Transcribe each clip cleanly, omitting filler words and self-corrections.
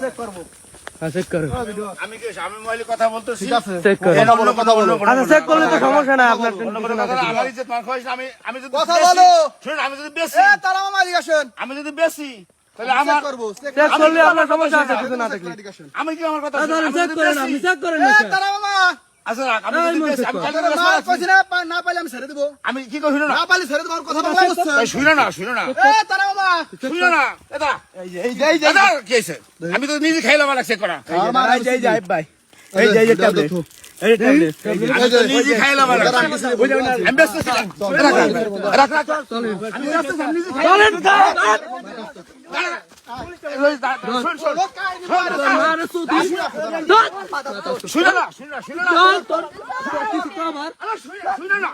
Check করো। আমি কি আমি মোবাইলে কথা বলতেছি, চেক করো। এই নম্বরে কথা বলো। আচ্ছা চেক করলে তো সমস্যা নাই আপনার। আমার ইজ্জত মান খাইছ না। আমি যদি কথা বেশি- বলো। শুনুন, আমি যদি বেশি, তারা মামা এদিকে আসেন। আমি যদি বেশি তাহলে চেক আমার করবো, চেক চেক করলে আপনার সমস্যা আছে কিছু না থাকলে। এদিকে আসেন। আমি কি আমার কথা আচ্ছা শুনুন, আমি চেক যদি করেন, বেশি- আপনি চেক করেন না স্যার। তারা মামা আচ্ছা রাখ, আমি যদি বেশি, আমি কালকে তোরা বেশি মাল রাখছি। কইছি না, না পাইলে আমি ছেড়ে দেবো। আমি কি কই শুনো না, না পাইলে ছেড়ে দেবো, আমার কথা বলা হচ্ছে। এই শুনো না, শুনো না, তারা মামা শুনো না, এটা এই যে দাদা কি হইছে? আমি তো নিজে খাইলাম আর চেক করা। এই যে ভাই এই যে ট্যাবলেট। এই ট্যাবলেট। আমি তো নিজে খাইলাম আর আমি ব্যস্ত ছিলাম। রাখ, রাখ, রাখ। আমি ব্যস্ত ছিলাম, নিজে খাইলাম। শোন, শোন। মারে সুতি। শুনো না, শুনো না, শুনো না। তোর কিছু তো আমার। আরে শুনো না।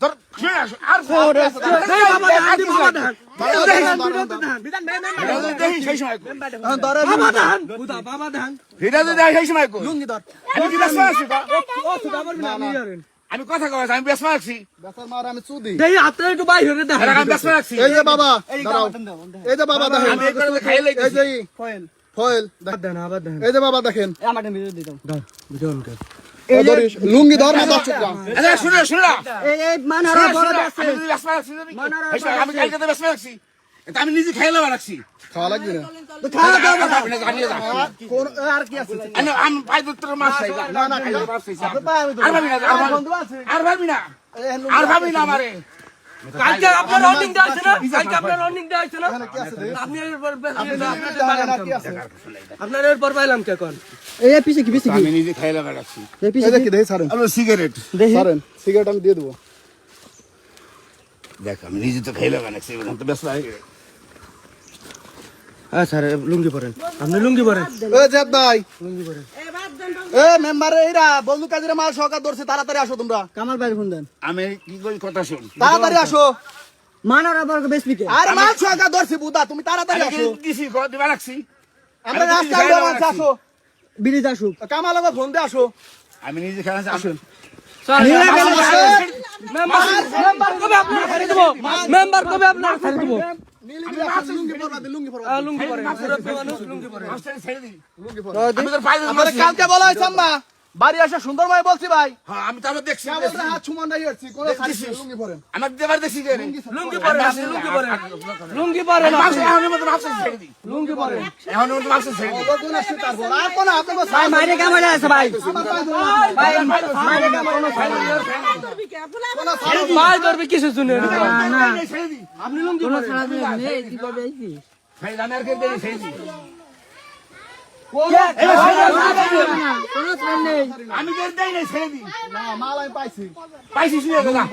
তোর শুনো না, আর এই বাবা ধান দি বাবা ধান। এটা যদি দেখি সেই সময় কই। বাবা ধান। বুদা বাবা ধান। এটা যদি দেখি সেই সময় কই। লুঙ্গি ধর। আমি কি ব্যস্ত আছি কা? ও সুদা পারবি না আপনি জানেন। আমি কথা কইছি, আমি ব্যস্ত আছি। বেচার মার আমি চুদি। দেই হাতে একটু বাইরে এটা দেখা। আমি ব্যস্ত আছি। এই যে বাবা দাঁড়াও। এই যে বাবা দেখেন, আমি একবার খাই এই লইতেছি। যে ফয়েল দেন আবার দেন। এই যে বাবা দেখেন, দাও বুঝুন কে। লুঙ্গি ধর না 10 টাকা। আরে শুনো, শুনো না। এই মানারা বড় আমি আছে। যদি ব্যস্ত আছি, আমি কালকে তো ব্যস্ত আছি। এটা আমি নিজে খাইলাম আর আছি। খাওয়া লাগবে না। খাওয়া দাও বাবা। আপনি জানিয়ে যান। কোন আর কি আছে? আমি পাই দুত্তর মাছ খাই। না না খাই মাছ খাই। আর ভাবি না, আর ভাবি না। আর ভাবি না আমারে। কালকে আপনার রানিং দা আছে না? কালকে আপনার রানিং দা আছে না? আপনি এরপর আপনার এরপর পাইলাম কে কোন? এই পিছে কি পিছে কি? আমি নিজে খাইলাম আর আছি। এই পিছে এই দেখি দেই ছাড়েন। আলো সিগারেট। ছাড়েন, সিগারেট আমি দিয়ে দেবো। দেখ আমি নিজে তো খাইলাম আর আছি। এখন তো ব্যস্ত হয়ে গেছে। স্যার লুঙ্গি পরেন। আপনি লুঙ্গি পরেন। এ জেদ ভাই, লুঙ্গি পরেন। এ মেম্বার এইরা বন্ধু কাজীরা মাল সহকার ধরছে, তাড়াতাড়ি আসো তোমরা। কামাল ভাই ফোন দেন। আমি কি কই কথা শুন। তাড়াতাড়ি আসো। মানার আবার বেশি কে? আরে মাল সহকার ধরছে বুদা, তুমি তাড়াতাড়ি আমি কি আসো। দিছি দিবা রাখছি। আমরা আমি রাস্তায় নিজে মাল খাইলাম আসো। বিড়ি আসুক। কামালকে ফোন দিয়ে আসো। আমি নিজে খাইলাম আসুন। মেম্বার কবে আপনার ছেড়ে দেব? মেম্বার কবে আপনার ছেড়ে দেব? লুঙ্গি পরবা দে, লুঙ্গি পরবা। লুঙ্গি পরেন। মুরব্বি মানুষ লুঙ্গি পরেন। ছেড়ে দিই। লুঙ্গি পরবা। আমি তোর পায়ে আমারে কালকে বলা হয়েছে আম্মা, বাড়ি আসা সুন্দরময় বলছি ভাই। হ্যাঁ আমি তো আবার দেখছি। কেবল হাত ছুমান রাই হচ্ছি, কোন সাইজ লুঙ্গি পরেন। আমার দেবার দেখছি যে লুঙ্গি পরেন, আপনি লুঙ্গি পরেন। লুঙ্গি পরেন আপনি। এখন মতো মাপসে ছেড়ে দিই। লুঙ্গি পরেন। এখন মতো মাপসে ছেড়ে দিই। লোকজন আসছে তারপর। আর কোন হাতে বসে ভাই মাইরে কামালে আছে ভাই। ভাই মাইরে ভাই ধরবে কিছু শুনে না। ছেড়ে দিই। আপনি লুঙ্গি পরেন। ছেড়ে দিই। আমি আর কে দেই ছেড়ে দিই। আমি কে দেই না ছেড়ে দিই। না মাল আমি পাইছি। পাইছিস নিয়ে যা।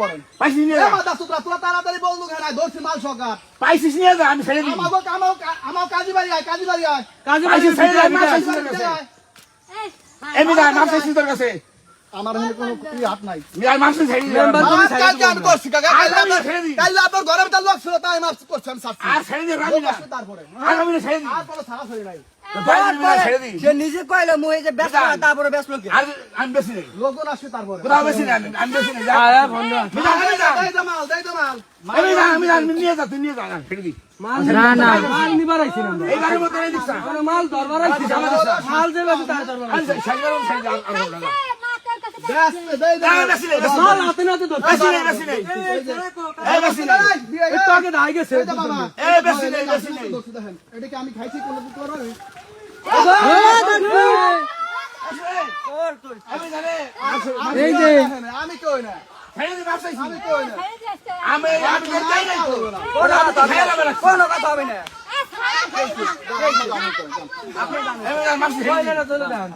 পাইছিস নিয়ে এ যা। মাদা সুতরা তোরা তাড়াতাড়ি বল লুক না, ধরছি মাল সহকার। পাইছিস নিয়ে যা, আমি ছেড়ে দিই। আমার কাজী বাড়ি আয়, কাজী বাড়ি আয়। কাজে পাইছিস ছেড়ে দিই, আমি কাজী মাপসে বাড়ি আয়। এমনি যা, মাপসে তোর কাছে। আমার এখানে কোনো হাত নাই। আমি মাপসে ছেড়ে দিই। মেম্বার তুমি মাছ ছেড়ে কালকে আমি করছি কাকা, কালকে আপনার ঘরের ভিতর লোক ছিল তাই মাছ করছি আমি সাথে। আর ছেড়ে দিই, রাখবি না। তারপরে আর আমি ছেড়ে দিই। আর কোনো ছাড়াছাড়ি নাই। ছেড়ে দিই। সে নিজে কইলো মুই যে ব্যস্ত না, তারপরে ব্যস্ত কে? আর আমি বেশি নেই। লোকজন আসছে তারপরে। কোথাও বেশি নেই, আমি বেশি নেই। যা। আরে বন্ধু আমি যা, আমি যা। দেই দে মাল, দেই দে মাল। আমি যা, আমি নিয়ে যা, তুই নিয়ে যা, ছেড়ে দিই। না না মাল নিবার আইছি না আমরা। এই গাড়ির মধ্যে এই দিকটা। আমরা মাল ধরবার আইছি। মাল যে বেশি তার ধরবার আইছি। আমি ছেড়ে দিলাম, ছেড়ে দিলাম, আর হবে না। ব্যাস, দেই দে। না, বেশি নেই, বেশি মাল নেই। হাতে নাতে ধরতে বেশি নেই, বেশি নেই। এই বেশি নেই। একটু আগে দাই গেছে। এই দে বাবা। এই বেশি নেই, বেশি নেই। দেখেন, এটা কি আমি খাইছি কোনো দিন করবে? আমি জানি। এই যে আমি কই না, ছেড়ে দিই, মাপসাইছি। আমি কই না। আমি যাই নাই তো। কোনো কথা হবে না। মাপসি ছেড়ে দিই। চলে যান।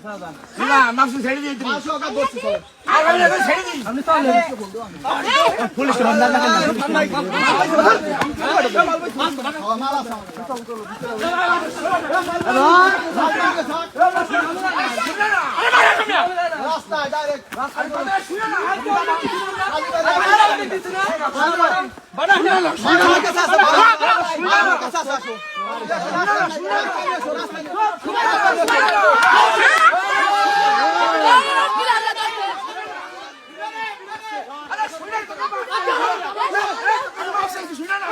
না, মাপসি ছেড়ে দিই তুমি। মাল সহকার ধরছি স্যার। আর আমি এখন ছেড়ে দিই। আপনি চলে মাল আছে আমার। রাস্তায় ডাইরেক্ট আমার কাছে আসো, আমার কাছে আসো। শুনে না।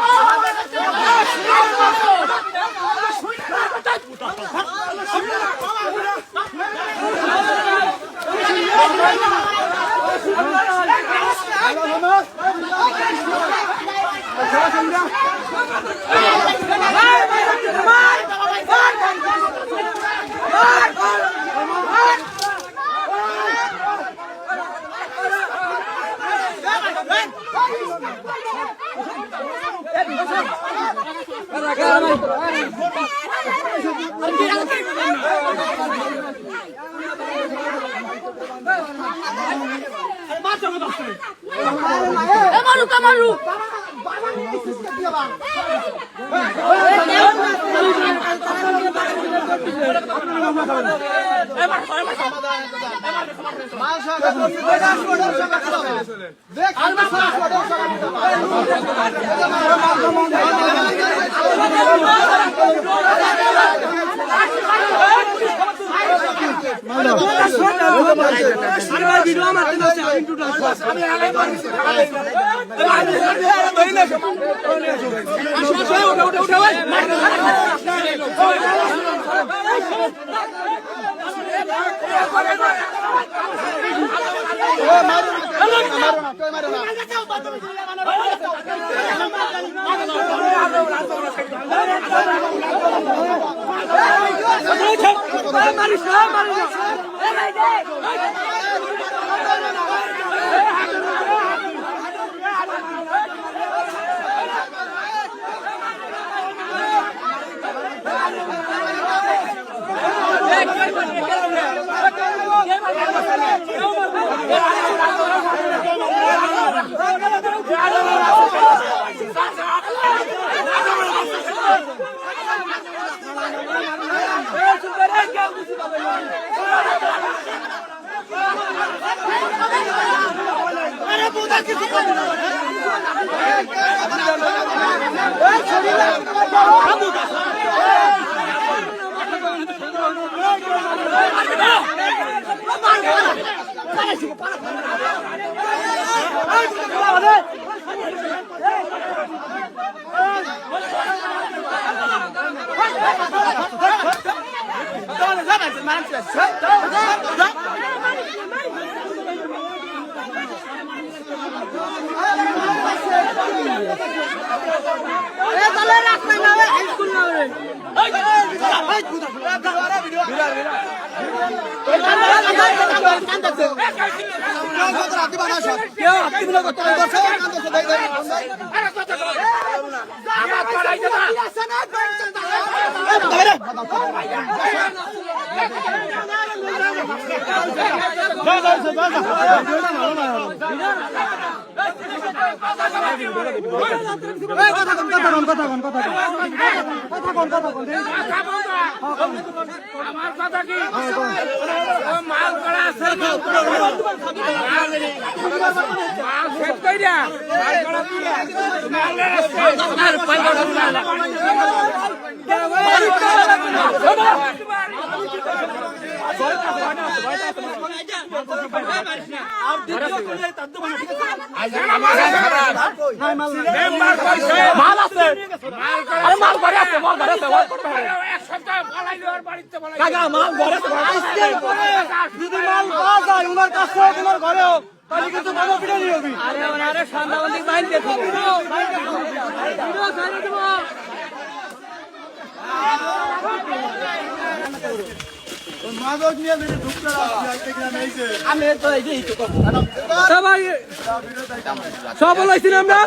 সব বলাইছি না আমরা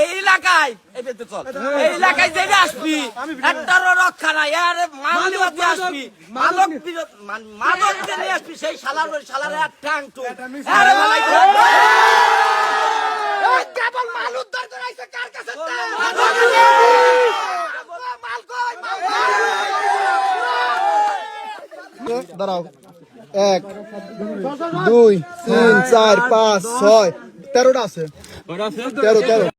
এই এলাকায় এই এলাকায় যে আসবি একটারও রক্ষা নাই আর মাদক আসবি মাদক যে নিয়ে আসবি সেই শালার এক ট্যাং টু কেবল মাল উদ্ধার করাইছে কার কাছে মাল কই দাঁড়াও 1 2 3 4 5 6 13টা আছে 13